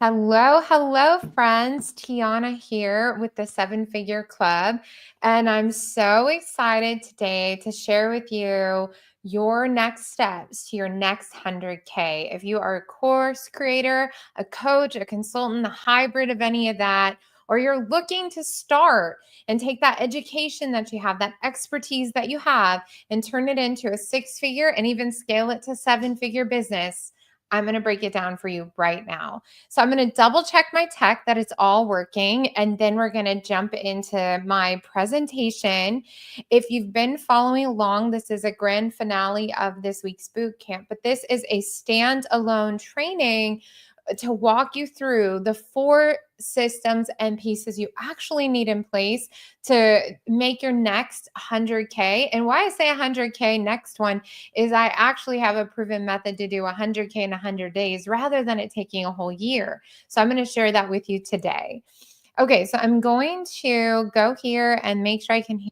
Hello, friends. Tiana here with the Seven Figure Club. And I'm so excited today to share with you your next steps to your next 100K. If you are a course creator, a coach, a consultant, a hybrid of any of that, or you're looking to start and take that education that you have, that expertise that you have, and turn it into a 6-figure and even scale it to 7-figure business, I'm going to break it down for you right now. So I'm going to double check my tech that it's all working, and then we're going to jump into my presentation. If you've been following along, this is a grand finale of this week's boot camp, but this is a standalone training to walk you through the 4 systems and pieces you actually need in place to make your next 100K. And why I say 100K next one is I actually have a proven method to do 100K in 100 days rather than it taking a whole year. So I'm going to share that with you today. Okay, so I'm going to go here and make sure I can hear.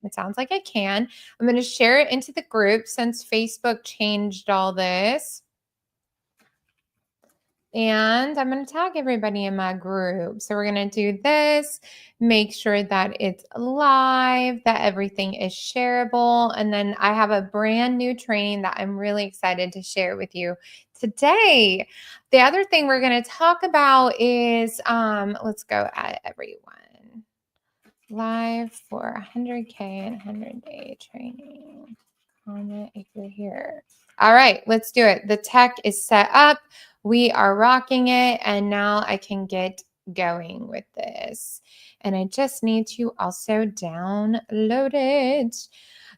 It sounds like I can. I'm going to share it into the group since Facebook changed all this. And I'm going to tag everybody in my group. So we're going to do this, make sure that it's live, that everything is shareable. And then I have a brand new training that I'm really excited to share with you today. The other thing we're going to talk about is, let's go at everyone. Live for 100K and 100-day training. Comment if you're here. All right, let's do it. The tech is set up. We are rocking it. And now I can get going with this. And I just need to also download it.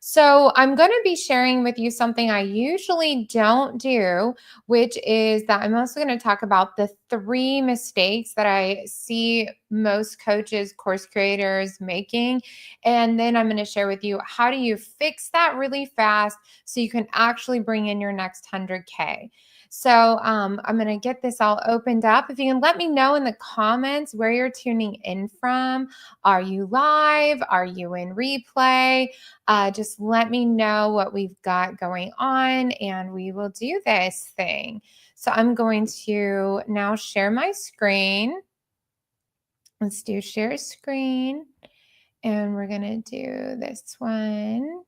So I'm going to be sharing with you something I usually don't do, which is that I'm also going to talk about the 3 mistakes that I see most coaches, course creators making. And then I'm going to share with you how do you fix that really fast so you can actually bring in your next 100K. So I'm going to get this all opened up. If you can let me know in the comments where you're tuning in from. Are you live? Are you in replay? Just let me know what we've got going on and we will do this thing. So I'm going to now share my screen. Let's do share screen. And we're going to do this one.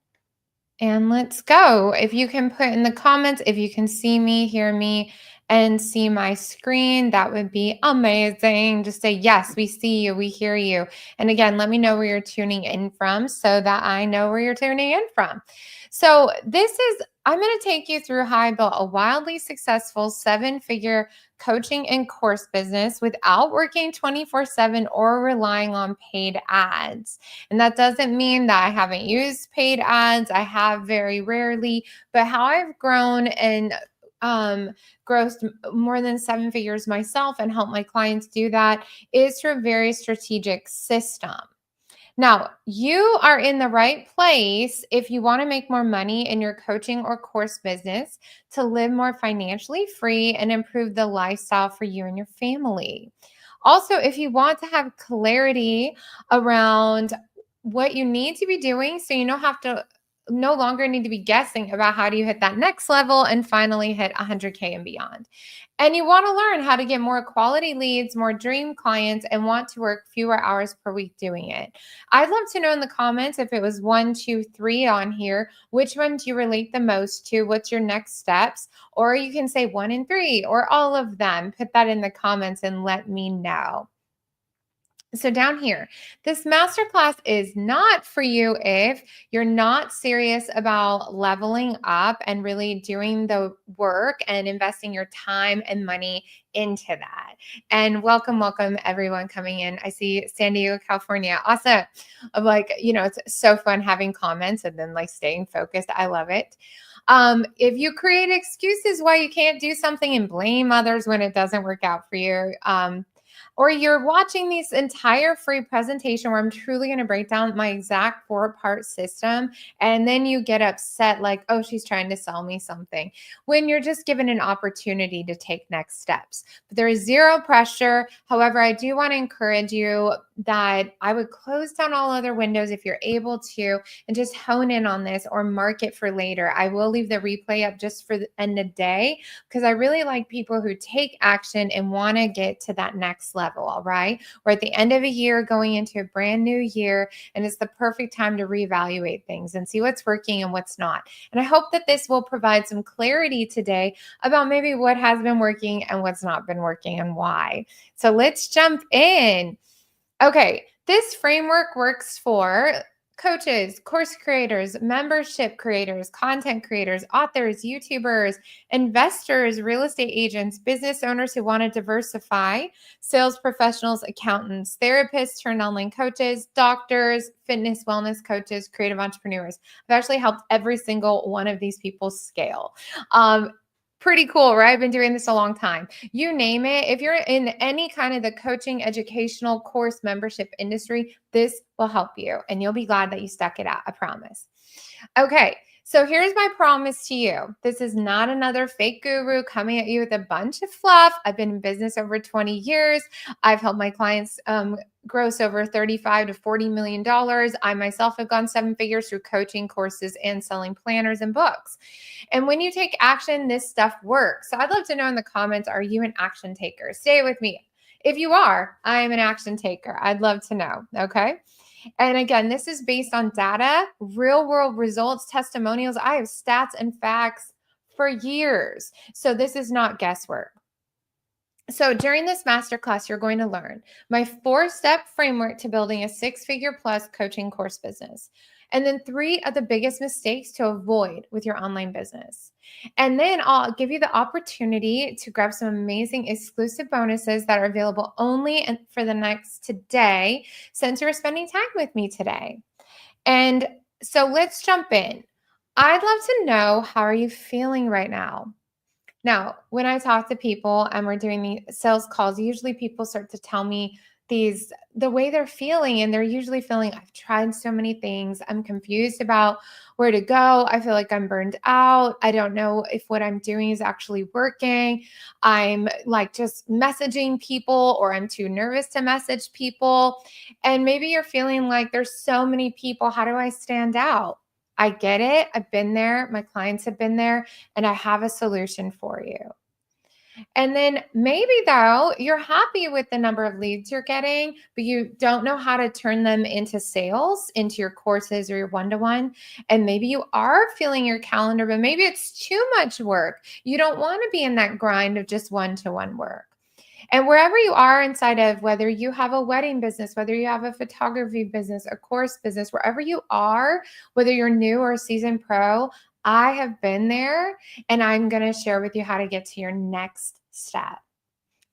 And let's go. If you can put in the comments, if you can see me, hear me, and see my screen, that would be amazing. Just say, yes, we see you, we hear you. And again, let me know where you're tuning in from so that I know where you're tuning in from. So I'm going to take you through how I built a wildly successful 7-figure coaching and course business without working 24/7 or relying on paid ads. And that doesn't mean that I haven't used paid ads. I have very rarely, but how I've grown and grossed more than 7 figures myself and helped my clients do that is through a very strategic system. Now, you are in the right place if you want to make more money in your coaching or course business to live more financially free and improve the lifestyle for you and your family. Also, if you want to have clarity around what you need to be doing so you don't have to no longer need to be guessing about how do you hit that next level and finally hit 100K and beyond. And you want to learn how to get more quality leads, more dream clients, and want to work fewer hours per week doing it. I'd love to know in the comments if it was 1, 2, 3 on here, which one do you relate the most to? What's your next steps? Or you can say 1 and 3 or all of them. Put that in the comments and let me know. So down here, this masterclass is not for you if you're not serious about leveling up and really doing the work and investing your time and money into that. And welcome everyone coming in. I see San Diego, California. Awesome. I'm like, it's so fun having comments and then like staying focused. I love it. If you create excuses why you can't do something and blame others when it doesn't work out for you, or you're watching this entire free presentation where I'm truly going to break down my exact 4-part system, and then you get upset like, oh, she's trying to sell me something, when you're just given an opportunity to take next steps. But there is zero pressure. However, I do want to encourage you, that I would close down all other windows if you're able to and just hone in on this or mark it for later. I will leave the replay up just for the end of the day because I really like people who take action and want to get to that next level. All right. We're at the end of a year going into a brand new year, and it's the perfect time to reevaluate things and see what's working and what's not. And I hope that this will provide some clarity today about maybe what has been working and what's not been working and why. So let's jump in. Okay, this framework works for coaches, course creators, membership creators, content creators, authors, YouTubers, investors, real estate agents, business owners who want to diversify, sales professionals, accountants, therapists turned online coaches, doctors, fitness, wellness coaches, creative entrepreneurs. I've actually helped every single one of these people scale. Pretty cool, right? I've been doing this a long time. You name it. If you're in any kind of the coaching, educational course membership industry, this will help you and you'll be glad that you stuck it out. I promise. Okay. So here's my promise to you. This is not another fake guru coming at you with a bunch of fluff. I've been in business over 20 years. I've helped my clients gross over $35 to $40 million. I myself have gone 7 figures through coaching courses and selling planners and books. And when you take action, this stuff works. So I'd love to know in the comments, are you an action taker? Say it with me. If you are, I am an action taker. I'd love to know. Okay. And again, this is based on data, real world results, testimonials. I have stats and facts for years. So this is not guesswork. So during this masterclass, you're going to learn my 4-step framework to building a 6-figure plus coaching course business. And then 3 of the biggest mistakes to avoid with your online business. And then I'll give you the opportunity to grab some amazing exclusive bonuses that are available only for the next today, since you're spending time with me today. And so let's jump in. I'd love to know, how are you feeling right now? Now, when I talk to people and we're doing the sales calls, usually people start to tell me the way they're feeling, and they're usually feeling, I've tried so many things. I'm confused about where to go. I feel like I'm burned out. I don't know if what I'm doing is actually working. I'm like just messaging people, or I'm too nervous to message people. And maybe you're feeling like there's so many people. How do I stand out? I get it. I've been there. My clients have been there, and I have a solution for you. And then maybe though, you're happy with the number of leads you're getting, but you don't know how to turn them into sales, into your courses or your one-to-one. And maybe you are filling your calendar, but maybe it's too much work. You don't want to be in that grind of just one-to-one work. And wherever you are inside of, whether you have a wedding business, whether you have a photography business, a course business, wherever you are, whether you're new or a seasoned pro, I have been there, and I'm going to share with you how to get to your next step.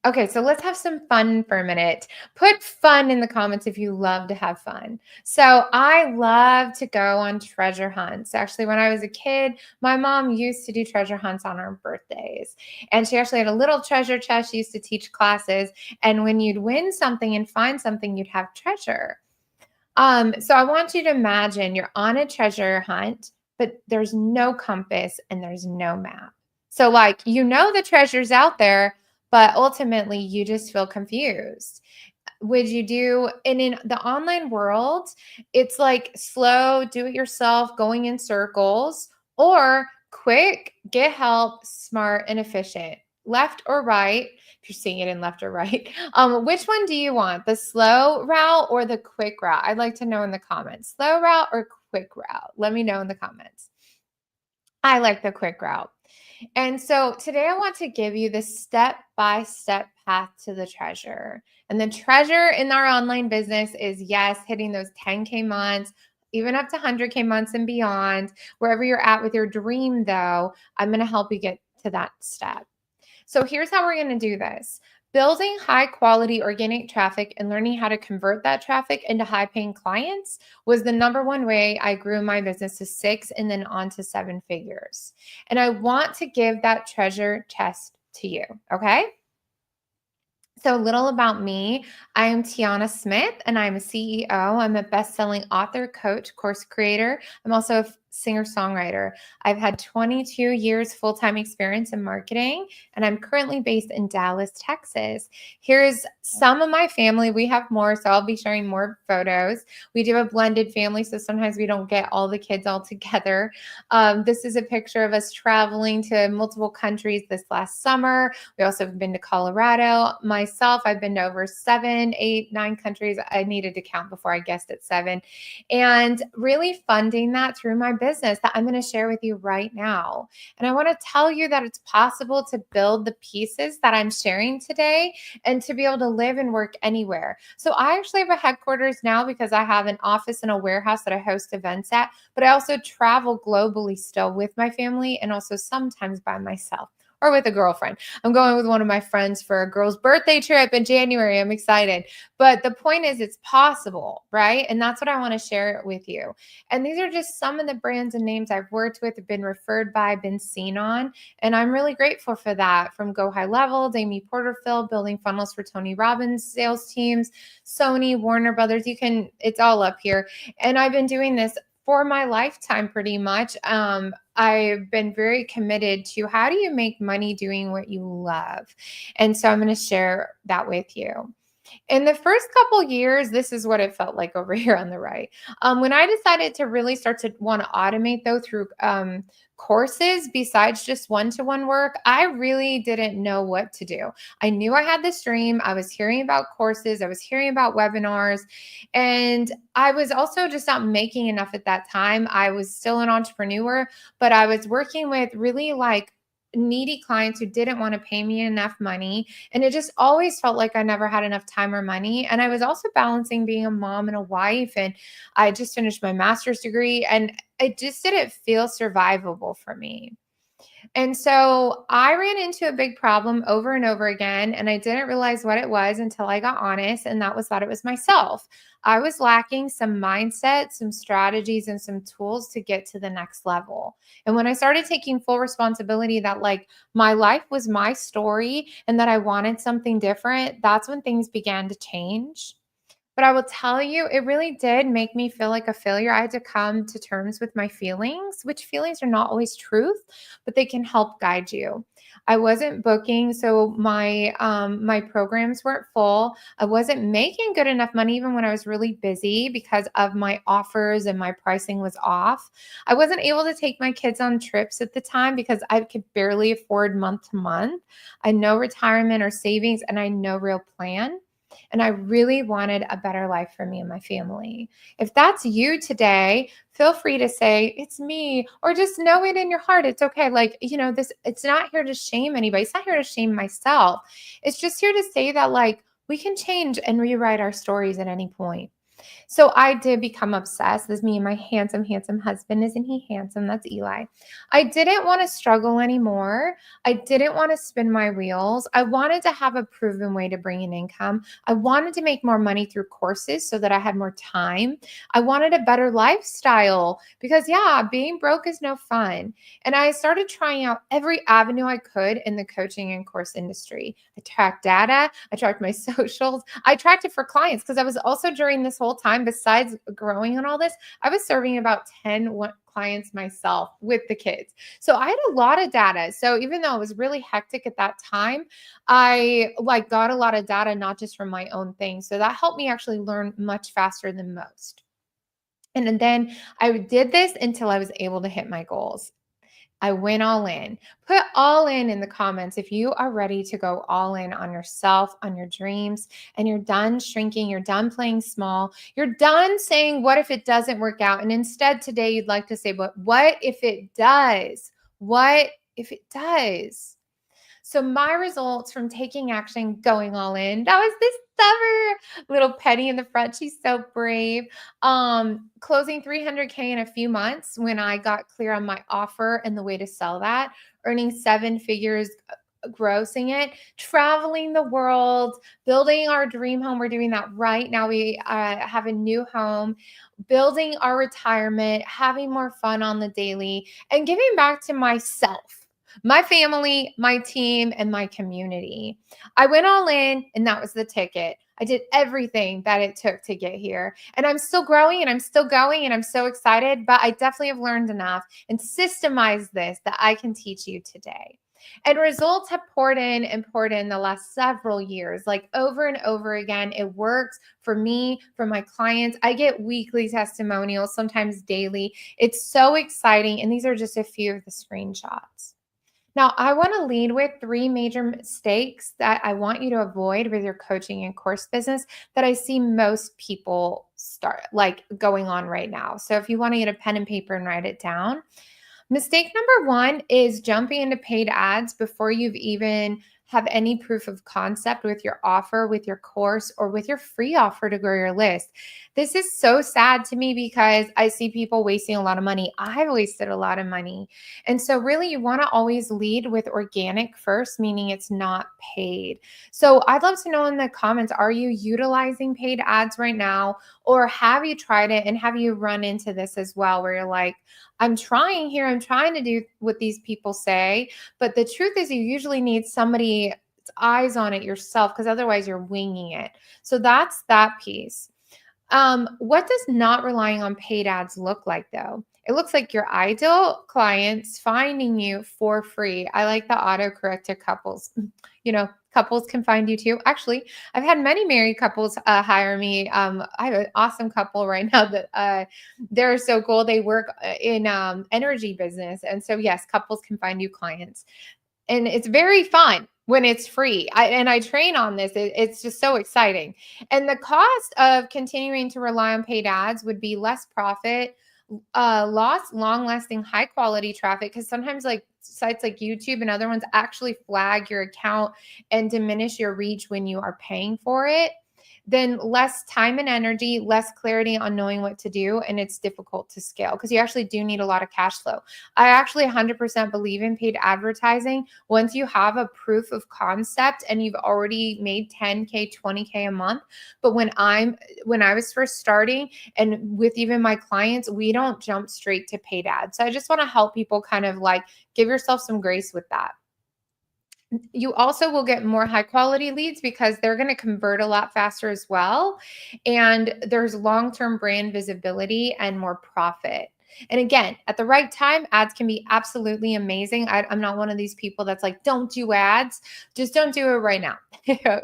Okay, so let's have some fun for a minute. Put fun in the comments if you love to have fun. So I love to go on treasure hunts. Actually, when I was a kid, my mom used to do treasure hunts on our birthdays. And she actually had a little treasure chest. She used to teach classes. And when you'd win something and find something, you'd have treasure. So I want you to imagine you're on a treasure hunt, but there's no compass and there's no map. So like, the treasure's out there, but ultimately you just feel confused. Would you do, and in the online world, it's like slow, do it yourself, going in circles, or quick, get help, smart, and efficient. Left or right, if you're seeing it in left or right, which one do you want? The slow route or the quick route? I'd like to know in the comments. Slow route or quick route? Let me know in the comments. I like the quick route. And so today I want to give you the step-by-step path to the treasure. And the treasure in our online business is, yes, hitting those 10K months, even up to 100K months and beyond. Wherever you're at with your dream, though, I'm going to help you get to that step. So here's how we're going to do this. Building high quality organic traffic and learning how to convert that traffic into high paying clients was the number one way I grew my business to 6 and then on to 7 figures. And I want to give that treasure chest to you. Okay. So a little about me. I am Tiana Smith, and I'm a CEO. I'm a best-selling author, coach, course creator. I'm also a singer-songwriter. I've had 22 years full-time experience in marketing, and I'm currently based in Dallas, Texas. Here's some of my family. We have more, so I'll be sharing more photos. We do a blended family, so sometimes we don't get all the kids all together. This is a picture of us traveling to multiple countries this last summer. We also have been to Colorado. Myself, I've been to over 7, 8, 9 countries. I needed to count before I guessed at 7. And really funding that through my business that I'm going to share with you right now. And I want to tell you that it's possible to build the pieces that I'm sharing today and to be able to live and work anywhere. So I actually have a headquarters now because I have an office and a warehouse that I host events at, but I also travel globally still with my family and also sometimes by myself or with a girlfriend. I'm going with one of my friends for a girl's birthday trip in January. I'm excited. But the point is, it's possible, right? And that's what I want to share with you. And these are just some of the brands and names I've worked with, been referred by, been seen on. And I'm really grateful for that. From Go High Level, Amy Porterfield, building funnels for Tony Robbins sales teams, Sony, Warner Brothers. It's all up here. And I've been doing this for my lifetime pretty much. I've been very committed to how do you make money doing what you love? And so I'm going to share that with you. In the first couple years, this is what it felt like over here on the right. When I decided to really start to want to automate, though, through courses besides just one-to-one work, I really didn't know what to do. I knew I had this dream. I was hearing about courses. I was hearing about webinars. And I was also just not making enough at that time. I was still an entrepreneur, but I was working with really like needy clients who didn't want to pay me enough money. And it just always felt like I never had enough time or money. And I was also balancing being a mom and a wife. And I just finished my master's degree and it just didn't feel survivable for me. And so I ran into a big problem over and over again, and I didn't realize what it was until I got honest, and that was that it was myself. I was lacking some mindset, some strategies, and some tools to get to the next level. And when I started taking full responsibility that like my life was my story and that I wanted something different, that's when things began to change. But I will tell you, it really did make me feel like a failure. I had to come to terms with my feelings, which feelings are not always truth, but they can help guide you. I wasn't booking, so my programs weren't full. I wasn't making good enough money even when I was really busy because of my offers and my pricing was off. I wasn't able to take my kids on trips at the time because I could barely afford month to month. I know retirement or savings and I know real plan. And I really wanted a better life for me and my family. If that's you today, feel free to say, it's me, or just know it in your heart. It's okay. Like, it's not here to shame anybody. It's not here to shame myself. It's just here to say that, like, we can change and rewrite our stories at any point. So I did become obsessed. This is me and my handsome, handsome husband. Isn't he handsome? That's Eli. I didn't want to struggle anymore. I didn't want to spin my wheels. I wanted to have a proven way to bring in income. I wanted to make more money through courses so that I had more time. I wanted a better lifestyle because, yeah, being broke is no fun. And I started trying out every avenue I could in the coaching and course industry. I tracked data. I tracked my socials. I tracked it for clients because I was also during this whole time, besides growing on all this, I was serving about 10 clients myself with the kids. So I had a lot of data. So even though it was really hectic at that time, I got a lot of data, not just from my own thing. So that helped me actually learn much faster than most. And then I did this until I was able to hit my goals. I went all in. Put all in the comments if you are ready to go all in on yourself, on your dreams, and you're done shrinking, you're done playing small, you're done saying, what if it doesn't work out? And instead today you'd like to say, but what if it does? What if it does? So my results from taking action, going all in, that was this summer. Little Penny in the front, she's so brave. Closing 300K in a few months when I got clear on my offer and the way to sell that, earning 7 figures, grossing it, traveling the world, building our dream home. We're doing that right now. We have a new home, building our retirement, having more fun on the daily, and giving back to myself, my family, my team, and my community. I went all in, and that was the ticket. I did everything that it took to get here. And I'm still growing and I'm still going and I'm so excited, but I definitely have learned enough and systemized this that I can teach you today. And results have poured in and poured in the last several years, like over and over again. It works for me, for my clients. I get weekly testimonials, sometimes daily. It's so exciting. And these are just a few of the screenshots. Now, I want to lead with three major mistakes that I want you to avoid with your coaching and course business that I see most people start like going on right now. So, if you want to get a pen and paper and write it down, mistake number one is jumping into paid ads before you've even have any proof of concept with your offer, with your course, or with your free offer to grow your list. This is so sad to me because I see people wasting a lot of money. I've wasted a lot of money. And so, really, you want to always lead with organic first, meaning it's not paid. So, I'd love to know in the comments, are you utilizing paid ads right now? Or have you tried it and have you run into this as well, where you're like, I'm trying here, I'm trying to do what these people say, but the truth is you usually need somebody's eyes on it yourself because otherwise you're winging it. So that's that piece. What does not relying on paid ads look like though? It looks like your ideal clients finding you for free. I like the autocorrect to couples. Couples can find you too. Actually, I've had many married couples hire me. I have an awesome couple right now that they're so cool. They work in energy business, and so yes, couples can find you clients, and it's very fun when it's free. I train on this. It's just so exciting. And the cost of continuing to rely on paid ads would be less profit, lost long lasting high quality traffic, because sometimes like sites like YouTube and other ones actually flag your account and diminish your reach when you are paying for it. Then less time and energy, less clarity on knowing what to do, and it's difficult to scale because you actually do need a lot of cash flow. I actually 100% believe in paid advertising once you have a proof of concept and you've already made 10K, 20K a month. But when I was first starting, and with even my clients, we don't jump straight to paid ads. So I just want to help people kind of like give yourself some grace with that. You also will get more high quality leads because they're going to convert a lot faster as well. And there's long term brand visibility and more profit. And again, at the right time, ads can be absolutely amazing. I'm not one of these people that's like, don't do ads, just don't do it right now.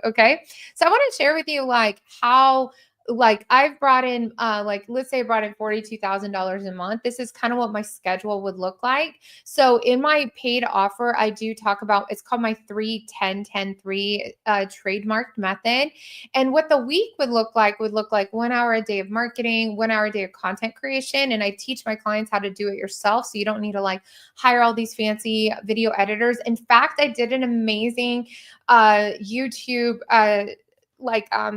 Okay. So I want to share with you like how like I've brought in like let's say I brought in $42,000 a month. This is kind of what my schedule would look like. So in my paid offer, I do talk about, it's called my 3-10-10-3 trademarked method. And what the week would look like 1 hour a day of marketing, 1 hour a day of content creation. And I teach my clients how to do it yourself. So you don't need to like hire all these fancy video editors. In fact, I did an amazing YouTube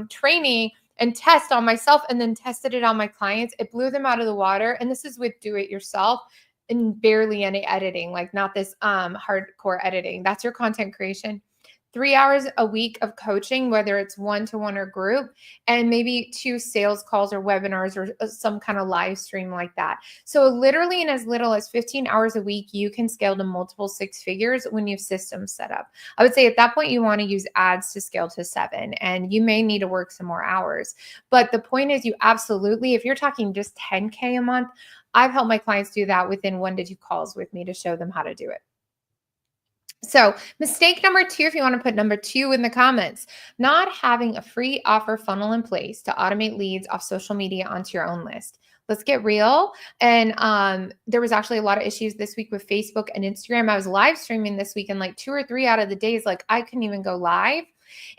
training and test on myself and then tested it on my clients. It blew them out of the water. And this is with do it yourself and barely any editing, like not this hardcore editing. That's your content creation. 3 hours a week of coaching, whether it's one-to-one or group, and maybe 2 sales calls or webinars or some kind of live stream like that. So literally in as little as 15 hours a week, you can scale to multiple 6 figures when you have systems set up. I would say at that point, you want to use ads to scale to 7, and you may need to work some more hours. But the point is you absolutely, if you're talking just 10K a month, I've helped my clients do that within 1 to 2 calls with me to show them how to do it. So mistake number 2, if you want to put number 2 in the comments, not having a free offer funnel in place to automate leads off social media onto your own list. Let's get real. And there was actually a lot of issues this week with Facebook and Instagram. I was live streaming this week, and like 2 or 3 out of the days, like I couldn't even go live.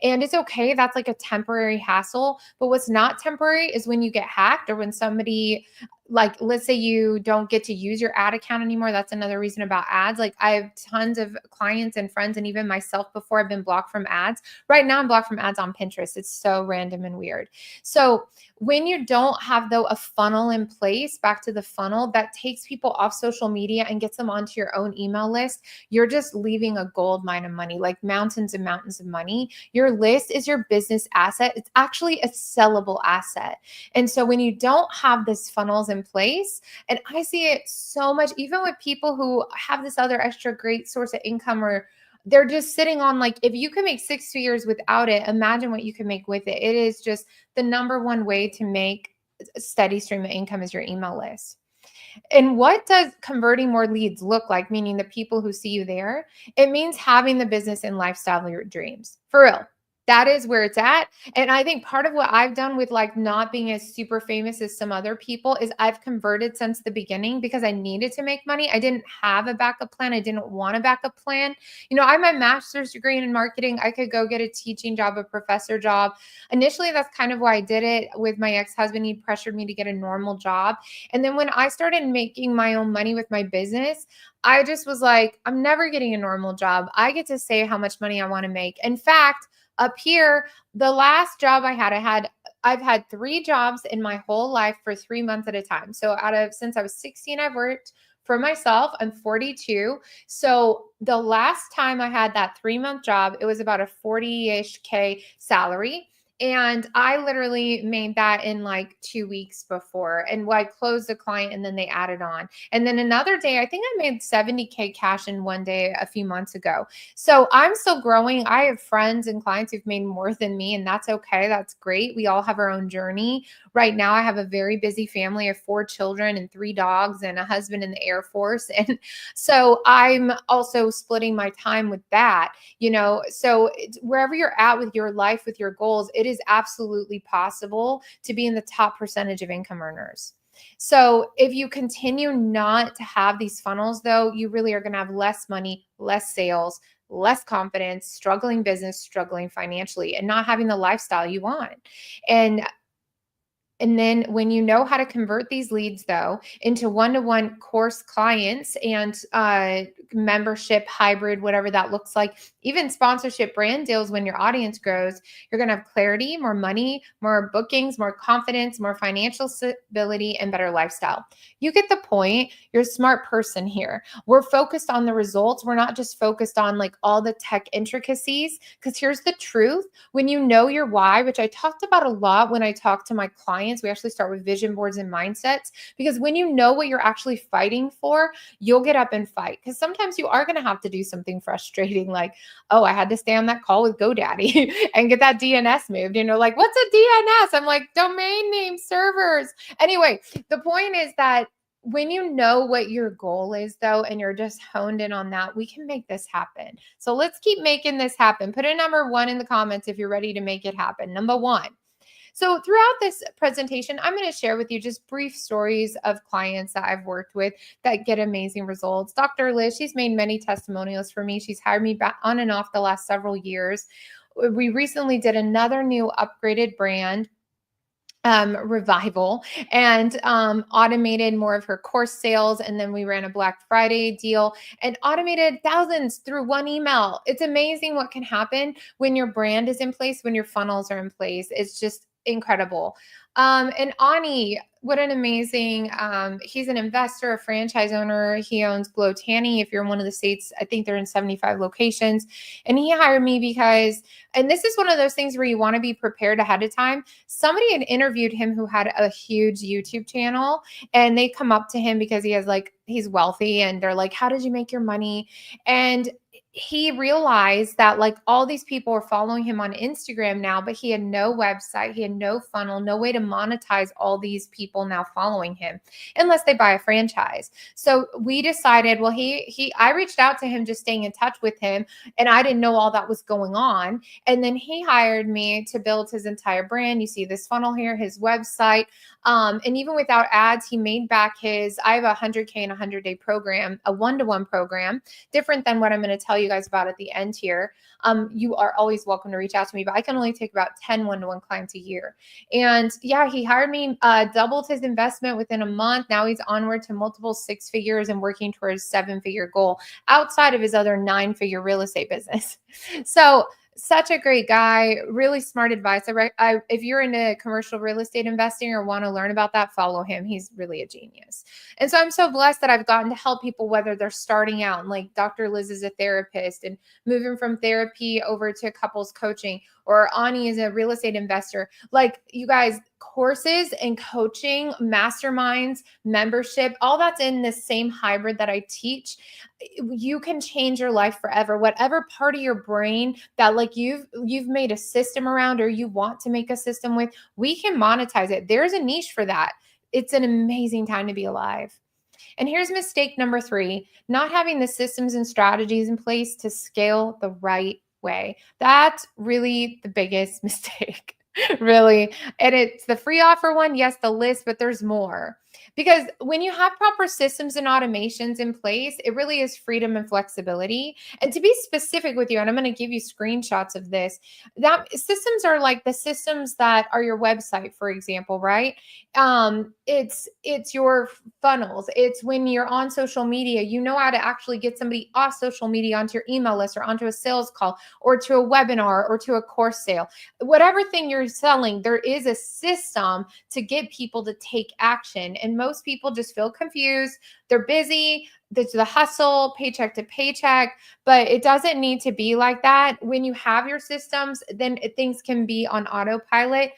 And it's okay. That's like a temporary hassle. But what's not temporary is when you get hacked or when somebody, like, let's say you don't get to use your ad account anymore. That's another reason about ads. Like I have tons of clients and friends and even myself before I've been blocked from ads. Right now I'm blocked from ads on Pinterest. It's so random and weird. So when you don't have though a funnel in place, back to the funnel that takes people off social media and gets them onto your own email list, you're just leaving a gold mine of money, like mountains and mountains of money. Your list is your business asset. It's actually a sellable asset. And so when you don't have this funnels in place, and I see it so much, even with people who have this other extra great source of income or they're just sitting on, like, if you can make 6 figures without it, imagine what you can make with it. It is just the number one way to make a steady stream of income is your email list. And what does converting more leads look like? Meaning the people who see you there. It means having the business and lifestyle of your dreams. For real. That is where it's at. And I think part of what I've done with like not being as super famous as some other people is I've converted since the beginning because I needed to make money. I didn't have a backup plan. I didn't want a backup plan. I have my master's degree in marketing. I could go get a teaching job, a professor job. Initially, that's kind of why I did it with my ex-husband. He pressured me to get a normal job. And then when I started making my own money with my business, I just was like, I'm never getting a normal job. I get to say how much money I want to make. In fact, up here, the last job I've had 3 jobs in my whole life for 3 months at a time. So since I was 16, I've worked for myself. I'm 42. So the last time I had that 3-month job, it was about a 40-ish K salary. And I literally made that in like 2 weeks before. And I closed a client and then they added on. And then another day, I think I made 70K cash in one day a few months ago. So I'm still growing. I have friends and clients who've made more than me, and that's okay. That's great. We all have our own journey. Right now, I have a very busy family of 4 children and 3 dogs and a husband in the Air Force. And so I'm also splitting my time with that, So wherever you're at with your life, with your goals, it is absolutely possible to be in the top percentage of income earners. So if you continue not to have these funnels, though, you really are going to have less money, less sales, less confidence, struggling business, struggling financially, and not having the lifestyle you want. And then when you know how to convert these leads, though, into one-to-one course clients and membership, hybrid, whatever that looks like, even sponsorship brand deals, when your audience grows, you're going to have clarity, more money, more bookings, more confidence, more financial stability, and better lifestyle. You get the point. You're a smart person here. We're focused on the results. We're not just focused on like all the tech intricacies, because here's the truth. When you know your why, which I talked about a lot when I talk to my clients, we actually start with vision boards and mindsets, because when you know what you're actually fighting for, you'll get up and fight. Because sometimes you are going to have to do something frustrating, like, oh, I had to stay on that call with GoDaddy and get that DNS moved. Like, what's a DNS? I'm like, domain name servers. Anyway, the point is that when you know what your goal is, though, and you're just honed in on that, we can make this happen. So let's keep making this happen. Put a number 1 in the comments if you're ready to make it happen. Number 1. So throughout this presentation, I'm going to share with you just brief stories of clients that I've worked with that get amazing results. Dr. Liz, she's made many testimonials for me. She's hired me back on and off the last several years. We recently did another new upgraded brand revival and automated more of her course sales. And then we ran a Black Friday deal and automated thousands through one email. It's amazing what can happen when your brand is in place, when your funnels are in place. It's just incredible. And Ani, what an amazing, he's an investor, a franchise owner. He owns Glow Tanny. If you're in one of the states, I think they're in 75 locations. And he hired me because, and this is one of those things where you want to be prepared ahead of time. Somebody had interviewed him who had a huge YouTube channel, and they come up to him because he's wealthy, and they're like, how did you make your money? And he realized that like all these people were following him on Instagram now, but he had no website, he had no funnel, no way to monetize all these people now following him unless they buy a franchise. So we decided, well, I reached out to him, just staying in touch with him, and I didn't know all that was going on. And then he hired me to build his entire brand. You see this funnel here, his website. And even without ads, he made back I have a 100K and 100-day program, a one-to-one program, different than what I'm going to tell you guys about at the end here. You are always welcome to reach out to me, but I can only take about 10 one-to-one clients a year. And yeah, he hired me, doubled his investment within a month. Now he's onward to multiple 6 figures and working towards 7-figure goal outside of his other 9-figure real estate business. So such a great guy, really smart advice. If you're into commercial real estate investing or want to learn about that, follow him. He's really a genius. And so I'm so blessed that I've gotten to help people, whether they're starting out, and like Dr. Liz is a therapist and moving from therapy over to couples coaching, or Ani is a real estate investor. Like, you guys, courses and coaching, masterminds, membership, all that's in this same hybrid that I teach. You can change your life forever. Whatever part of your brain that like you've made a system around or you want to make a system with, we can monetize it. There's a niche for that. It's an amazing time to be alive. And here's mistake number 3, not having the systems and strategies in place to scale the right way. That's really the biggest mistake, really. And it's the free offer one, yes, the list, but there's more. Because when you have proper systems and automations in place, it really is freedom and flexibility. And to be specific with you, and I'm going to give you screenshots of this, that systems are like the systems that are your website, for example, right? It's your funnels. It's when you're on social media, you know how to actually get somebody off social media onto your email list or onto a sales call or to a webinar or to a course sale. Whatever thing you're selling, there is a system to get people to take action. And most people just feel confused. They're busy. There's the hustle, paycheck to paycheck, but it doesn't need to be like that. When you have your systems, then things can be on autopilot,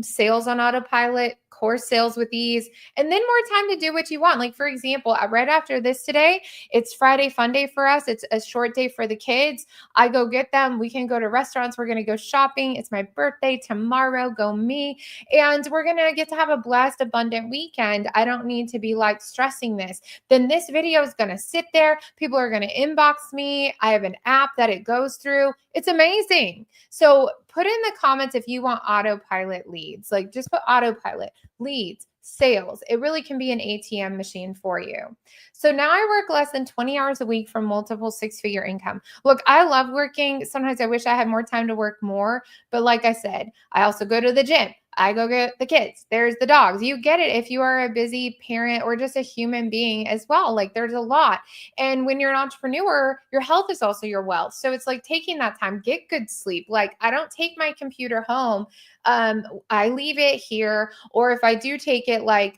sales on autopilot, course sales with ease, and then more time to do what you want. Like, for example, right after this today, it's Friday fun day for us. It's a short day for the kids. I go get them. We can go to restaurants. We're going to go shopping. It's my birthday tomorrow. Go me. And we're going to get to have a blessed, abundant weekend. I don't need to be like stressing this. Then this video is going to sit there. People are going to inbox me. I have an app that it goes through. It's amazing. So put in the comments if you want autopilot leads. Like, just put autopilot leads, sales. It really can be an ATM machine for you. So now I work less than 20 hours a week for multiple 6-figure income. Look, I love working. Sometimes I wish I had more time to work more. But like I said, I also go to the gym. I go get the kids. There's the dogs. You get it if you are a busy parent or just a human being as well. Like, there's a lot. And when you're an entrepreneur, your health is also your wealth. So it's like taking that time, get good sleep. Like, I don't take my computer home. I leave it here, or if I do take it, like,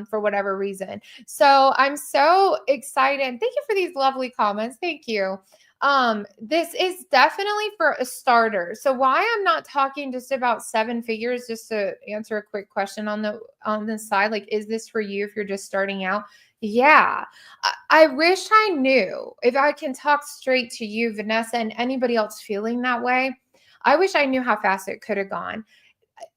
for whatever reason. So I'm so excited. Thank you for these lovely comments. Thank you. This is definitely for a starter. So why I'm not talking just about 7 figures, just to answer a quick question on the side, like, is this for you if you're just starting out? Yeah. I wish I knew. If I can talk straight to you, Vanessa, and anybody else feeling that way, I wish I knew how fast it could have gone.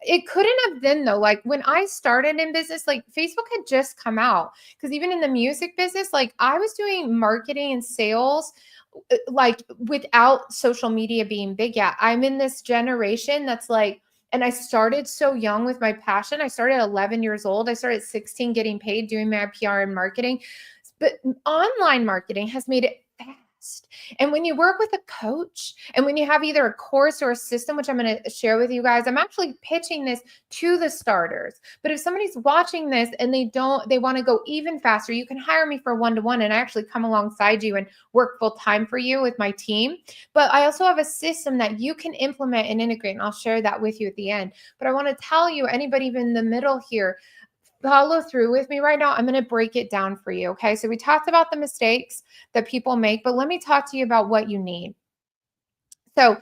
It couldn't have been, though. Like, when I started in business, like, Facebook had just come out, because even in the music business, like, I was doing marketing and sales like without social media being big yet. I'm in this generation that's like, and I started so young with my passion. I started at 11 years old. I started at 16 getting paid doing my PR and marketing. But online marketing has made it fast. And when you work with a coach and when you have either a course or a system, which I'm going to share with you guys, I'm actually pitching this to the starters. But if somebody's watching this and they want to go even faster, you can hire me for one-to-one, and I actually come alongside you and work full time for you with my team. But I also have a system that you can implement and integrate, and I'll share that with you at the end. But I want to tell you, anybody even in the middle here, follow through with me right now. I'm going to break it down for you. Okay. So we talked about the mistakes that people make, but let me talk to you about what you need. So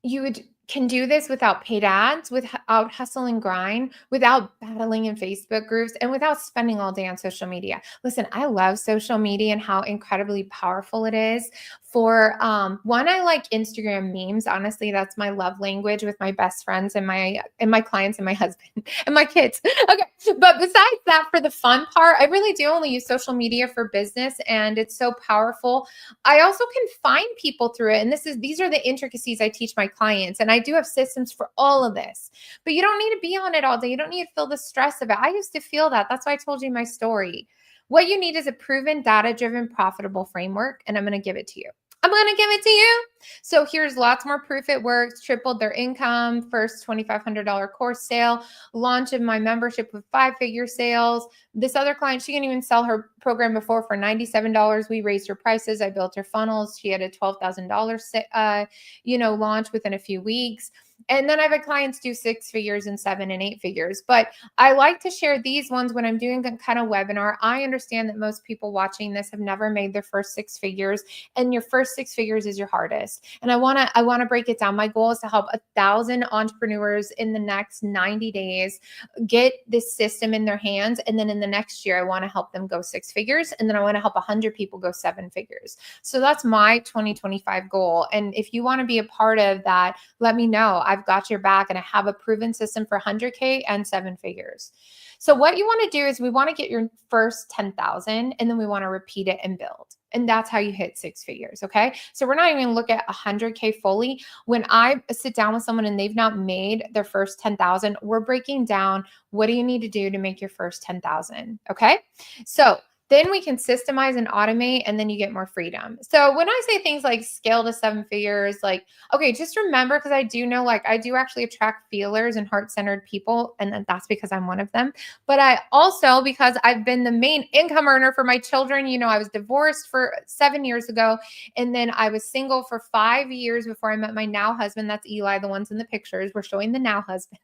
you can do this without paid ads, without hustle and grind, without battling in Facebook groups, and without spending all day on social media. Listen, I love social media and how incredibly powerful it is. For one, I like Instagram memes. Honestly, that's my love language with my best friends and my clients and my husband and my kids. Okay. But besides that, for the fun part, I really do only use social media for business, and it's so powerful. I also can find people through it. And these are the intricacies I teach my clients. And I do have systems for all of this, but you don't need to be on it all day. You don't need to feel the stress of it. I used to feel that. That's why I told you my story. What you need is a proven, data-driven, profitable framework, and I'm going to give it to you. I'm going to give it to you. So here's lots more proof it works. Tripled their income, first $2,500 course sale, launch of my membership with 5-figure sales. This other client, she didn't even sell her program before for $97. We raised her prices. I built her funnels. She had a $12,000, launch within a few weeks. And then I've had clients do 6 figures and 7 and 8 figures. But I like to share these ones when I'm doing a kind of webinar. I understand that most people watching this have never made their first 6 figures, and your first 6 figures is your hardest. list. And I want to break it down. My goal is to help 1,000 entrepreneurs in the next 90 days get this system in their hands. And then in the next year, I want to help them go 6 figures. And then I want to help 100 people go 7 figures. So that's my 2025 goal. And if you want to be a part of that, let me know. I've got your back and I have a proven system for 100K and 7 figures. So what you want to do is we want to get your first 10,000 and then we want to repeat it and build. And that's how you hit 6 figures. Okay. So we're not even going to look at 100K fully. When I sit down with someone and they've not made their first 10,000, we're breaking down what do you need to do to make your first 10,000. Okay. So then we can systemize and automate, and then you get more freedom. So when I say things like scale to 7 figures, like, okay, just remember, because I do know, like, I do actually attract feelers and heart-centered people, and that's because I'm one of them. But I also, because I've been the main income earner for my children, I was divorced for 7 years ago, and then I was single for 5 years before I met my now husband. That's Eli, the ones in the pictures. We're showing the now husband.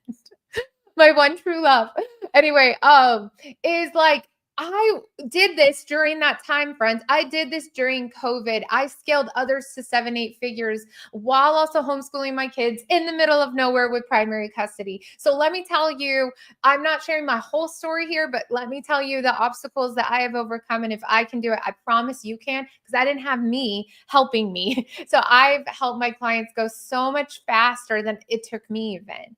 My one true love. Anyway, is like, I did this during that time, friends. I did this during COVID. I scaled others to 7, 8 figures while also homeschooling my kids in the middle of nowhere with primary custody. So let me tell you, I'm not sharing my whole story here, but let me tell you the obstacles that I have overcome. And if I can do it, I promise you can, because I didn't have me helping me. So I've helped my clients go so much faster than it took me even.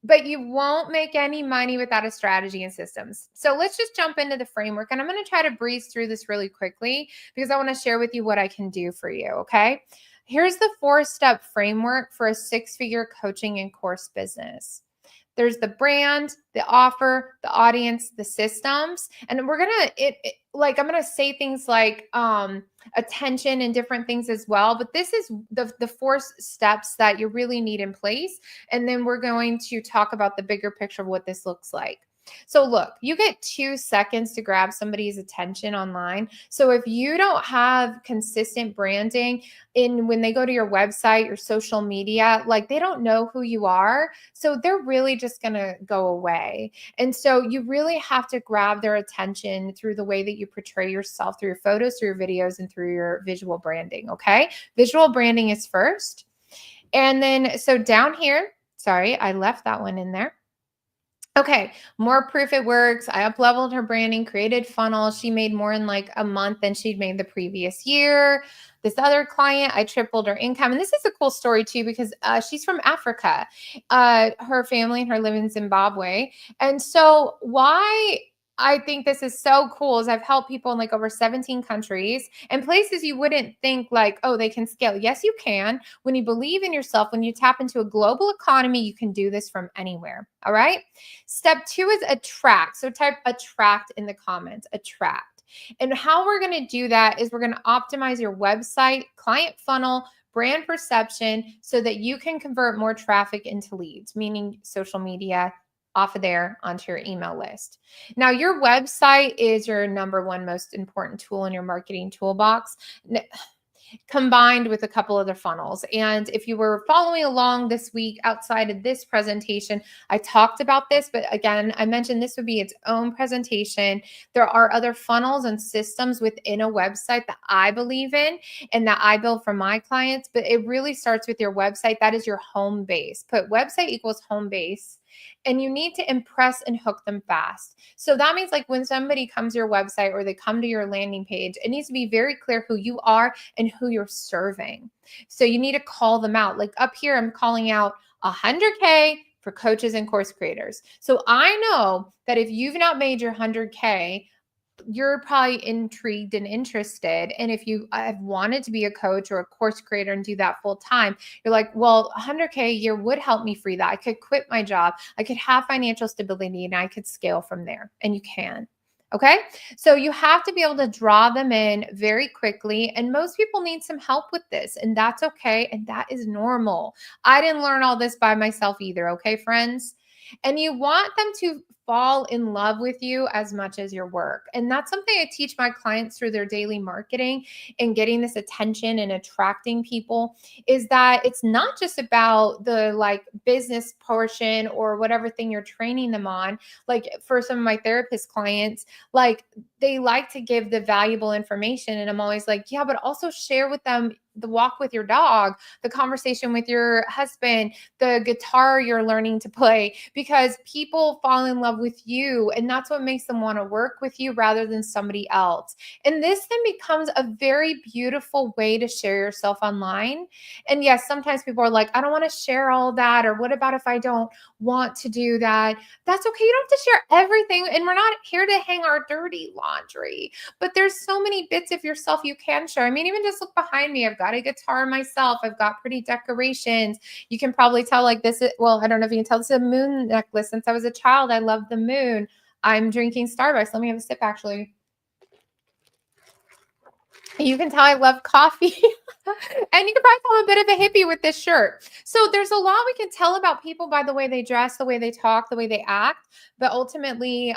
But you won't make any money without a strategy and systems. So let's just jump into the framework. And I'm going to try to breeze through this really quickly because I want to share with you what I can do for you. Okay. Here's the 4-step framework for a 6-figure coaching and course business. There's the brand, the offer, the audience, the systems. And we're going to, I'm going to say things like attention and different things as well. But this is the 4 steps that you really need in place. And then we're going to talk about the bigger picture of what this looks like. So look, you get 2 seconds to grab somebody's attention online. So if you don't have consistent branding when they go to your website, your social media, like they don't know who you are. So they're really just going to go away. And so you really have to grab their attention through the way that you portray yourself, through your photos, through your videos, and through your visual branding. Okay. Visual branding is first. And then, so down here, sorry, I left that one in there. Okay, more proof it works. I up-leveled her branding, created funnels. She made more in like a month than she'd made the previous year. This other client, I tripled her income. And this is a cool story too, because she's from Africa. Her family and her live in Zimbabwe. And so why I think this is so cool is I've helped people in like over 17 countries and places you wouldn't think like, oh, they can scale. Yes, you can. When you believe in yourself, when you tap into a global economy, you can do this from anywhere. All right. Step 2 is attract. So type attract in the comments, attract. And how we're going to do that is we're going to optimize your website, client funnel, brand perception so that you can convert more traffic into leads, meaning social media, off of there onto your email list. Now, your website is your number 1 most important tool in your marketing toolbox, combined with a couple other funnels. And if you were following along this week outside of this presentation, I talked about this, but again, I mentioned this would be its own presentation. There are other funnels and systems within a website that I believe in and that I build for my clients, but it really starts with your website. That is your home base. Put website equals home base. And you need to impress and hook them fast. So that means like when somebody comes to your website or they come to your landing page, it needs to be very clear who you are and who you're serving. So you need to call them out. Like up here, I'm calling out 100K for coaches and course creators. So I know that if you've not made your 100K, you're probably intrigued and interested. And if you have wanted to be a coach or a course creator and do that full time, you're like, well, 100K a year would help me free that. I could quit my job. I could have financial stability and I could scale from there. And you can. Okay. So you have to be able to draw them in very quickly. And most people need some help with this. And that's okay. And that is normal. I didn't learn all this by myself either. Okay, friends? And you want them to fall in love with you as much as your work. And that's something I teach my clients through their daily marketing and getting this attention and attracting people is that it's not just about the like business portion or whatever thing you're training them on. Like for some of my therapist clients, like they like to give the valuable information. And I'm always like, yeah, but also share with them the walk with your dog, the conversation with your husband, the guitar you're learning to play, because people fall in love with you. And that's what makes them want to work with you rather than somebody else. And this then becomes a very beautiful way to share yourself online. And yes, sometimes people are like, I don't want to share all that. Or what about if I don't want to do that? That's okay. You don't have to share everything. And we're not here to hang our dirty laundry, but there's so many bits of yourself you can share. I mean, even just look behind me. I've got a guitar myself. I've got pretty decorations. You can probably tell like this is, well, I don't know if you can tell, this is a moon necklace. Since I was a child, I love the moon. I'm drinking Starbucks. Let me have a sip actually. You can tell I love coffee. And you can probably tell I'm a bit of a hippie with this shirt. So there's a lot we can tell about people by the way they dress, the way they talk, the way they act. But ultimately,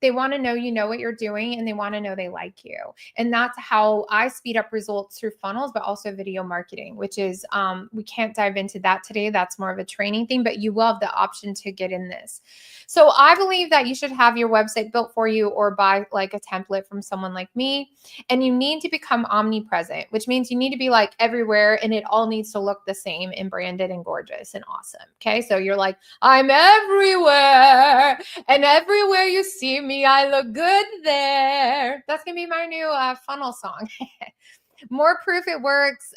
they want to know you know what you're doing and they want to know they like you. And that's how I speed up results through funnels, but also video marketing, which is we can't dive into that today. That's more of a training thing, but you will have the option to get in this. So I believe that you should have your website built for you or buy like a template from someone like me. And you need to become omnipresent, which means you need to be like everywhere and it all needs to look the same and branded and gorgeous and awesome. Okay. So you're like, I'm everywhere and everywhere you see me, I look good there. That's going to be my new funnel song. More proof it works.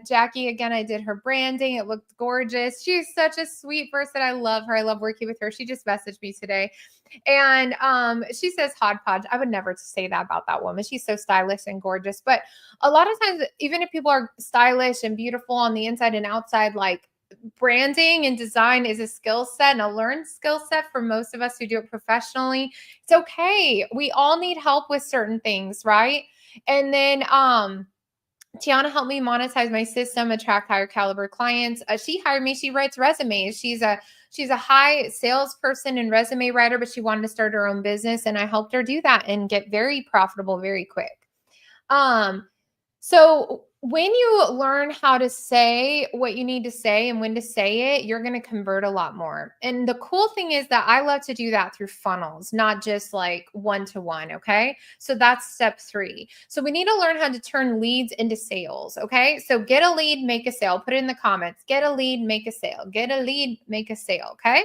Jackie, again, I did her branding. It looked gorgeous. She's such a sweet person. I love her. I love working with her. She just messaged me today. And she says hodgepodge. I would never say that about that woman. She's so stylish and gorgeous. But a lot of times, even if people are stylish and beautiful on the inside and outside, like branding and design is a skill set and a learned skill set for most of us who do it professionally. It's okay. We all need help with certain things, right? And then Tiana helped me monetize my system, attract higher caliber clients. She hired me. She writes resumes. She's a high salesperson and resume writer, but she wanted to start her own business, and I helped her do that and get very profitable very quick. So when you learn how to say what you need to say and when to say it, you're going to convert a lot more. And the cool thing is that I love to do that through funnels, not just like one-to-one. Okay. So that's step 3. So we need to learn how to turn leads into sales. Okay. So get a lead, make a sale, put it in the comments, get a lead, make a sale, get a lead, make a sale. Okay.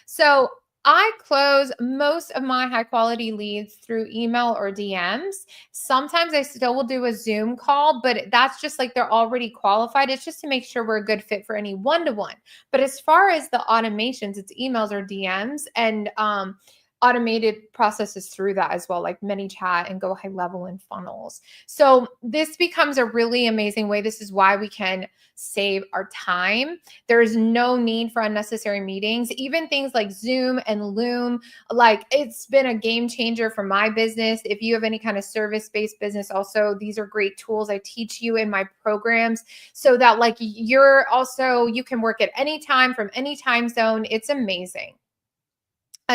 So I close most of my high quality leads through email or DMs. Sometimes I still will do a Zoom call, but that's just like they're already qualified. It's just to make sure we're a good fit for any one-to-one. But as far as the automations, it's emails or DMs and automated processes through that as well, like ManyChat and Go High Level and funnels. So this becomes a really amazing way. This is why we can save our time. There is no need for unnecessary meetings. Even things like Zoom and Loom, like it's been a game changer for my business. If you have any kind of service-based business, also, these are great tools I teach you in my programs so that like you can work at any time from any time zone. It's amazing.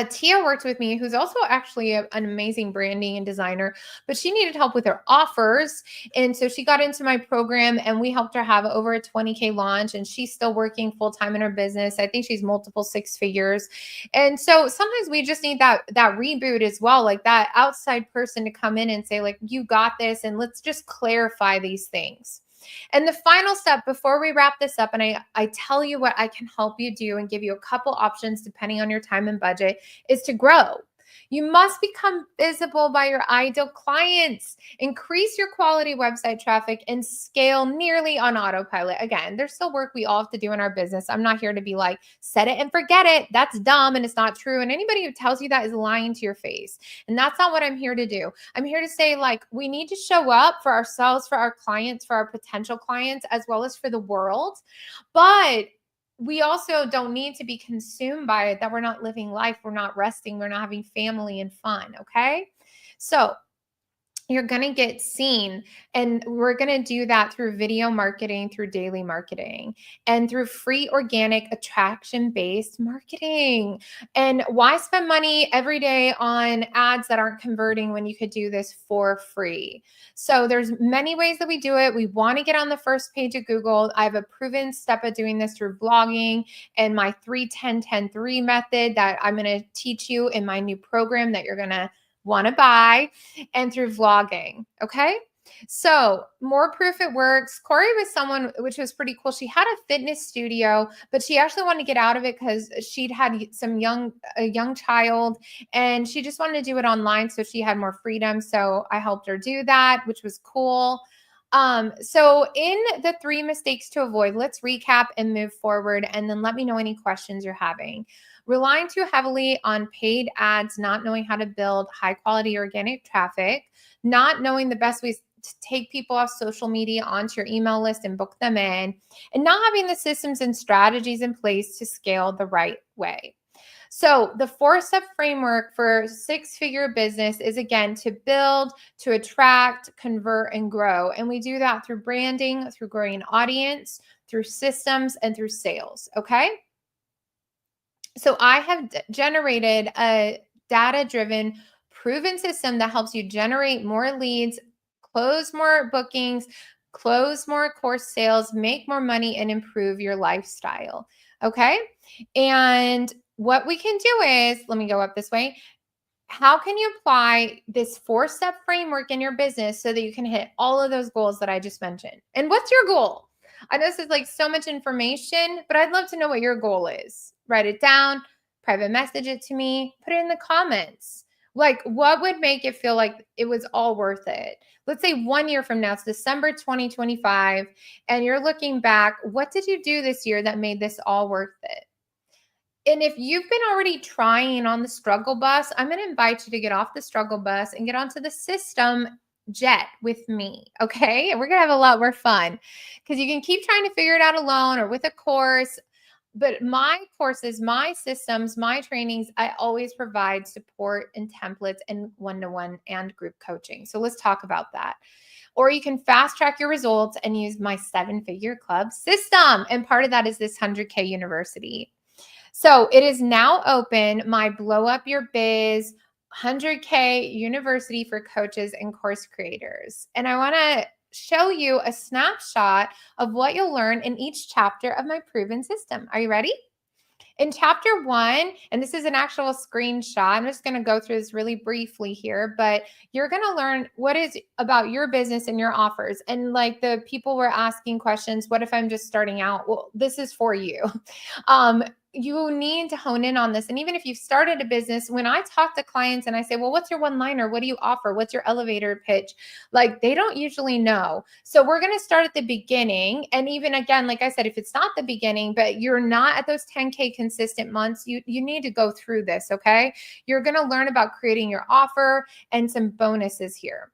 Tia worked with me, who's also actually an amazing branding and designer, but she needed help with her offers. And so she got into my program and we helped her have over a 20K launch. And she's still working full time in her business. I think she's multiple 6 figures. And so sometimes we just need that reboot as well, like that outside person to come in and say, like, you got this. And let's just clarify these things. And the final step before we wrap this up, and I tell you what I can help you do and give you a couple options depending on your time and budget, is to grow. You must become visible by your ideal clients, increase your quality website traffic, and scale nearly on autopilot. Again, there's still work we all have to do in our business. I'm not here to be like, set it and forget it. That's dumb and it's not true. And anybody who tells you that is lying to your face. And that's not what I'm here to do. I'm here to say, like, we need to show up for ourselves, for our clients, for our potential clients, as well as for the world. But we also don't need to be consumed by it, that we're not living life, we're not resting, we're not having family and fun. Okay. So you're going to get seen. And we're going to do that through video marketing, through daily marketing, and through free, organic, attraction-based marketing. And why spend money every day on ads that aren't converting when you could do this for free? So there's many ways that we do it. We want to get on the first page of Google. I have a proven step of doing this through blogging and my 3-10-10-3 method that I'm going to teach you in my new program that you're going to want to buy, and through vlogging. Okay. So, more proof it works. Corey was someone which was pretty cool. She had a fitness studio, but she actually wanted to get out of it because she'd had a young child, and she just wanted to do it online so she had more freedom. So I helped her do that, which was cool. So in the three mistakes to avoid, let's recap and move forward, and then let me know any questions you're having. Relying too heavily on paid ads, not knowing how to build high quality organic traffic, not knowing the best ways to take people off social media onto your email list and book them in, and not having the systems and strategies in place to scale the right way. So, the 4-step framework for six-figure business is again to build, to attract, convert, and grow. And we do that through branding, through growing an audience, through systems, and through sales. Okay. So, I have generated a data driven, proven system that helps you generate more leads, close more bookings, close more course sales, make more money, and improve your lifestyle. Okay. And what we can do is, let me go up this way. How can you apply this 4-step framework in your business so that you can hit all of those goals that I just mentioned? And what's your goal? I know this is like so much information, but I'd love to know what your goal is. Write it down, private message it to me, put it in the comments. Like, what would make it feel like it was all worth it? Let's say 1 year from now, it's December 2025, and you're looking back. What did you do this year that made this all worth it? And if you've been already trying on the struggle bus, I'm going to invite you to get off the struggle bus and get onto the system jet with me. Okay. And we're going to have a lot more fun because you can keep trying to figure it out alone or with a course. But my courses, my systems, my trainings, I always provide support and templates and one-to-one and group coaching. So let's talk about that. Or you can fast track your results and use my 7-figure club system. And part of that is this 100K university. So it is now open, my Blow Up Your Biz 100K university for coaches and course creators. And I want to show you a snapshot of what you'll learn in each chapter of my proven system. Are you ready? In chapter 1, and this is an actual screenshot, I'm just going to go through this really briefly here, but you're going to learn what is about your business and your offers. And like the people were asking questions, what if I'm just starting out? Well, this is for you. You need to hone in on this. And even if you've started a business, when I talk to clients and I say, well, what's your one-liner? What do you offer? What's your elevator pitch? Like they don't usually know. So we're going to start at the beginning. And even again, like I said, if it's not the beginning, but you're not at those 10K consistent months, you need to go through this. Okay. You're going to learn about creating your offer and some bonuses here.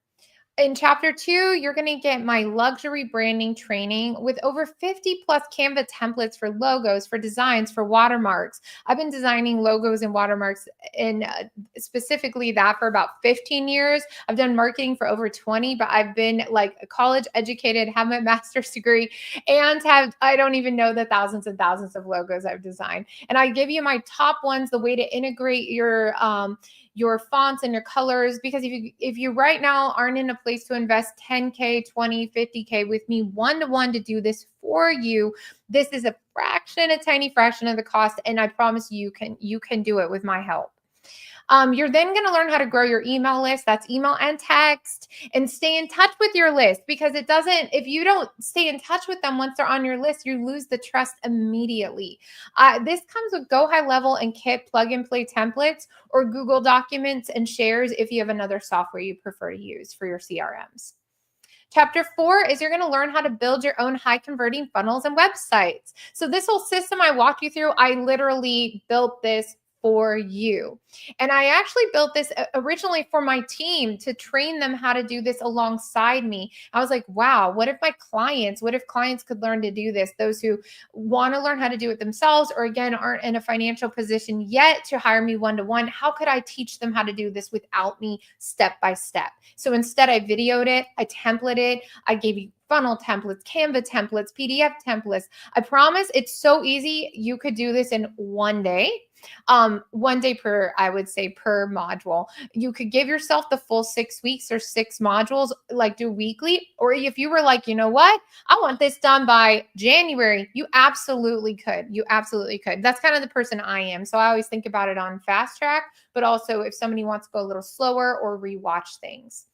In chapter 2, you're going to get my luxury branding training with over 50 plus Canva templates for logos, for designs, for watermarks. I've been designing logos and watermarks and specifically that for about 15 years. I've done marketing for over 20, but I've been like college educated, have my master's degree, and I don't even know the thousands and thousands of logos I've designed. And I give you my top ones, the way to integrate your fonts and your colors, because if you right now aren't in a place to invest 10K, 20, 50K with me one-to-one to do this for you, this is a tiny fraction of the cost. And I promise you can do it with my help. You're then going to learn how to grow your email list. That's email and text, and stay in touch with your list, because if you don't stay in touch with them once they're on your list, you lose the trust immediately. This comes with Go High Level and Kit plug and play templates, or Google Documents and Shares if you have another software you prefer to use for your CRMs. Chapter 4 is you're going to learn how to build your own high converting funnels and websites. So this whole system I walked you through, I literally built this for you. And I actually built this originally for my team to train them how to do this alongside me. I was like, wow, what if clients could learn to do this? Those who want to learn how to do it themselves, or again, aren't in a financial position yet to hire me one-to-one. How could I teach them how to do this without me step by step? So instead I videoed it, I templated it, I gave you funnel templates, Canva templates, PDF templates. I promise it's so easy. You could do this in one day. 1 day I would say per module. You could give yourself the full 6 weeks or 6 modules, like do weekly. Or if you were like, you know what, I want this done by January, you absolutely could. That's kind of the person I am. So I always think about it on fast track, but also if somebody wants to go a little slower or rewatch things.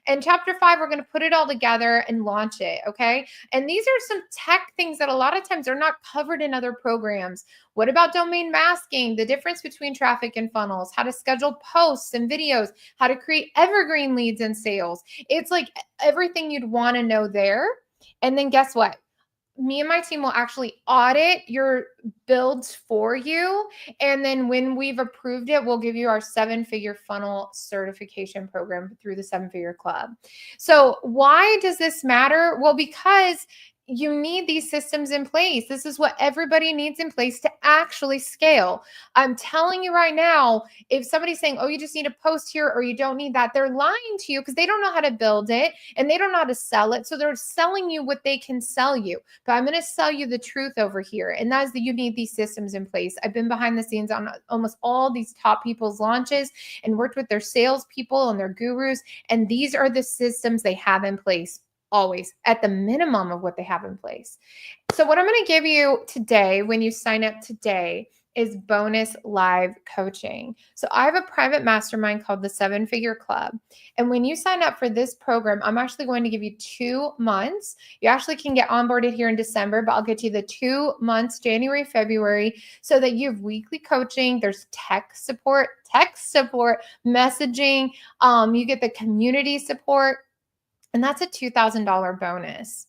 And chapter 5, we're going to put it all together and launch it. Okay. And these are some tech things that a lot of times are not covered in other programs. What about domain masking? The difference between traffic and funnels, how to schedule posts and videos, how to create evergreen leads and sales. It's like everything you'd want to know there. And then guess what? Me and my team will actually audit your builds for you. And then when we've approved it, we'll give you our 7-figure funnel certification program through the 7-figure club. So why does this matter? Well, because you need these systems in place. This is what everybody needs in place to actually scale. I'm telling you right now, if somebody's saying, oh, you just need a post here or you don't need that, they're lying to you because they don't know how to build it and they don't know how to sell it. So they're selling you what they can sell you. But I'm going to sell you the truth over here. And that is that you need these systems in place. I've been behind the scenes on almost all these top people's launches and worked with their salespeople and their gurus. And these are the systems they have in place. Always at the minimum of what they have in place. So what I'm going to give you today when you sign up today is bonus live coaching. So I have a private mastermind called the 7-Figure Club. And when you sign up for this program, I'm actually going to give you 2 months. You actually can get onboarded here in December, but I'll get you the 2 months, January, February, so that you have weekly coaching. There's tech support, messaging. You get the community support. And that's a $2,000 bonus.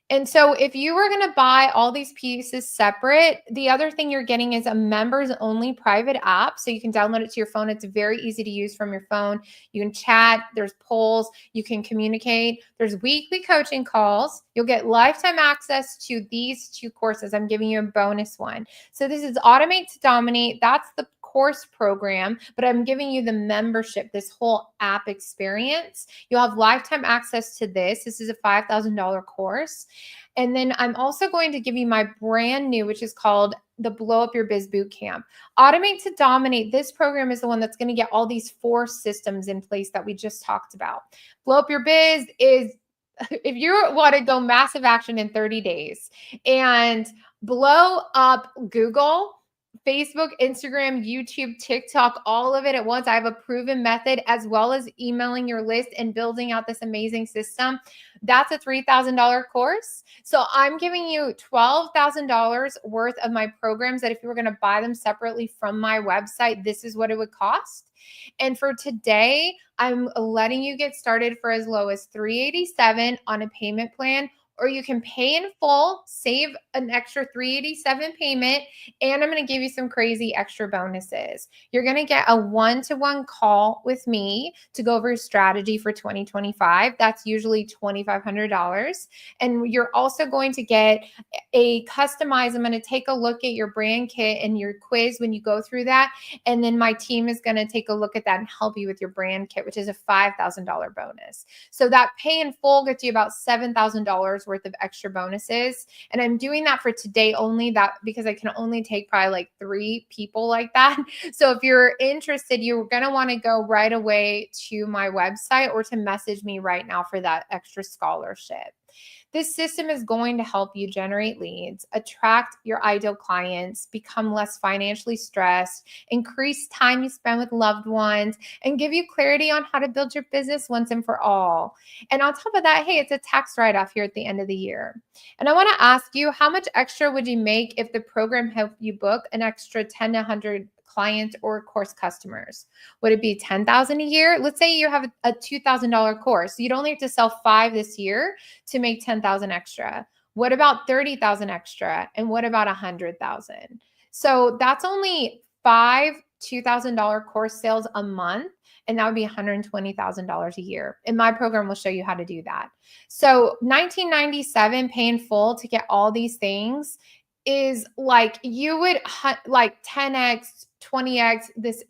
And so if you were going to buy all these pieces separate, the other thing you're getting is a members only private app. So you can download it to your phone. It's very easy to use from your phone. You can chat, there's polls, you can communicate. There's weekly coaching calls. You'll get lifetime access to these 2 courses. I'm giving you a bonus one. So this is Automate to Dominate. That's the course program, but I'm giving you the membership, this whole app experience. You'll have lifetime access to this. This is a $5,000 course. And then I'm also going to give you my brand new, which is called the Blow Up Your Biz Bootcamp. Automate to Dominate. This program is the one that's going to get all these 4 systems in place that we just talked about. Blow Up Your Biz is if you want to go massive action in 30 days and blow up Google, Facebook, Instagram, YouTube, TikTok, all of it at once. I have a proven method as well as emailing your list and building out this amazing system. That's a $3,000 course. So I'm giving you $12,000 worth of my programs that if you were going to buy them separately from my website, this is what it would cost. And for today, I'm letting you get started for as low as $387 on a payment plan, or you can pay in full, save an extra $387 payment, and I'm going to give you some crazy extra bonuses. You're going to get a one-to-one call with me to go over your strategy for 2025. That's usually $2,500. And you're also going to get a customized, I'm going to take a look at your brand kit and your quiz when you go through that. And then my team is going to take a look at that and help you with your brand kit, which is a $5,000 bonus. So that pay in full gets you about $7,000 worth of extra bonuses. And I'm doing that for today only, that because I can only take probably like 3 people like that. So if you're interested, you're going to want to go right away to my website or to message me right now for that extra scholarship. This system is going to help you generate leads, attract your ideal clients, become less financially stressed, increase time you spend with loved ones, and give you clarity on how to build your business once and for all. And on top of that, hey, it's a tax write-off here at the end of the year. And I want to ask you, how much extra would you make if the program helped you book an extra 10 to 100 clients or course customers? Would it be $10,000 a year? Let's say you have a $2,000 course. You'd only have to sell 5 this year to make $10,000 extra. What about $30,000 extra? And what about $100,000? So that's only 5 $2,000 course sales a month. And that would be $120,000 a year. And my program will show you how to do that. So $1997 pay in full to get all these things is like you would like 10x, 20x this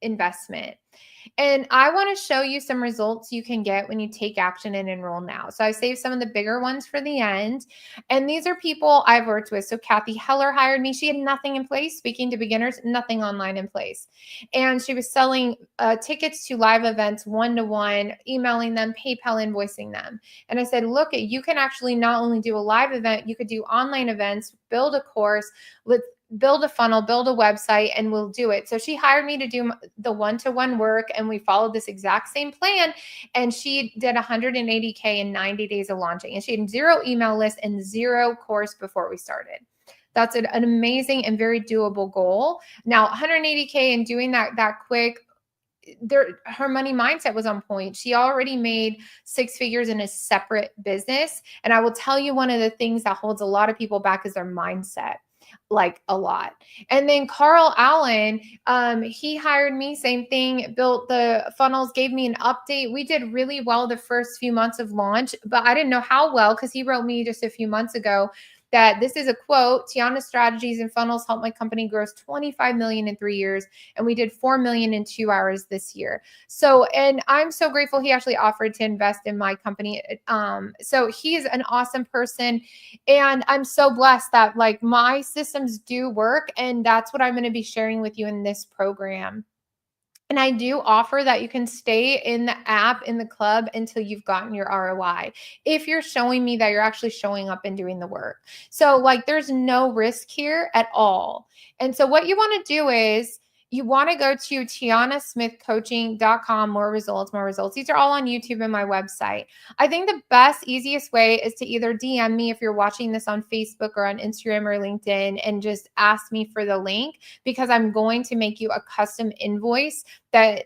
investment. And I want to show you some results you can get when you take action and enroll now. So I saved some of the bigger ones for the end. And these are people I've worked with. So Kathy Heller hired me. She had nothing in place, speaking to beginners, nothing online in place. And she was selling tickets to live events one-to-one, emailing them, PayPal invoicing them. And I said, look, you can actually not only do a live event, you could do online events, build a course. build a funnel, build a website, and we'll do it. So she hired me to do the one-to-one work, and we followed this exact same plan. And she did 180K in 90 days of launching. And she had zero email list and zero course before we started. That's an amazing and very doable goal. Now, 180K and doing that quick, her money mindset was on point. She already made six figures in a separate business. And I will tell you, one of the things that holds a lot of people back is their mindset, like a lot. And then Carl Allen, he hired me, same thing, built the funnels, gave me an update. We did really well the first few months of launch, but I didn't know how well, because he wrote me just a few months ago that this is a quote: Tiana's strategies and funnels helped my company grow 25 million in 3 years, and we did 4 million in 2 hours this year. So, and I'm so grateful he actually offered to invest in my company. So he's an awesome person, and I'm so blessed that like my systems do work, and that's what I'm going to be sharing with you in this program. And I do offer that you can stay in the app, in the club, until you've gotten your ROI. If you're showing me that you're actually showing up and doing the work. So, like, there's no risk here at all. And so, what you want to do is you want to go to tianasmithcoaching.com, more results, more results. These are all on YouTube and my website. I think the best, easiest way is to either DM me if you're watching this on Facebook or on Instagram or LinkedIn and just ask me for the link, because I'm going to make you a custom invoice that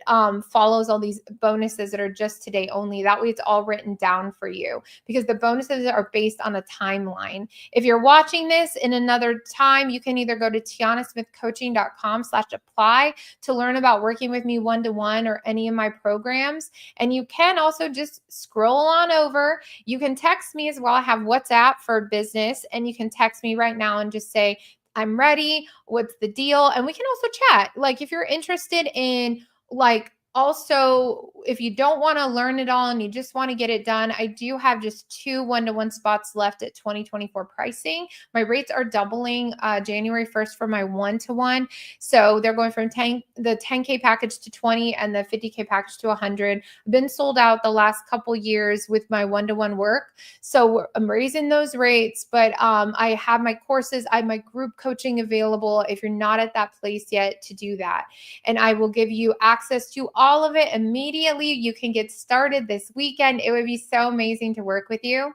follows all these bonuses that are just today only. That way it's all written down for you, because the bonuses are based on a timeline. If you're watching this in another time, you can either go to tianasmithcoaching.com/apply to learn about working with me one-to-one or any of my programs. And you can also just scroll on over. You can text me as well. I have WhatsApp for business, and you can text me right now and just say, I'm ready. What's the deal? And we can also chat. Like, if you're interested in, like, also, if you don't want to learn it all and you just want to get it done, I do have just 2 one-to-one spots left at 2024 pricing. My rates are doubling January 1st for my one-to-one. So they're going from the 10K package to 20 and the 50K package to 100. I've been sold out the last couple years with my one-to-one work. So I'm raising those rates, but I have my courses, I have my group coaching available if you're not at that place yet to do that. And I will give you access to all of it immediately. You can get started this weekend. It would be so amazing to work with you.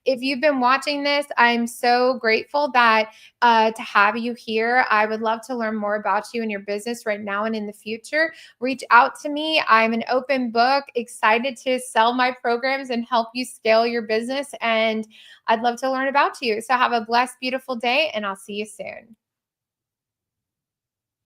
If you've been watching this, I'm so grateful that to have you here. I would love to learn more about you and your business right now and in the future. Reach out to me. I'm an open book, excited to sell my programs and help you scale your business. And I'd love to learn about you. So have a blessed, beautiful day, and I'll see you soon.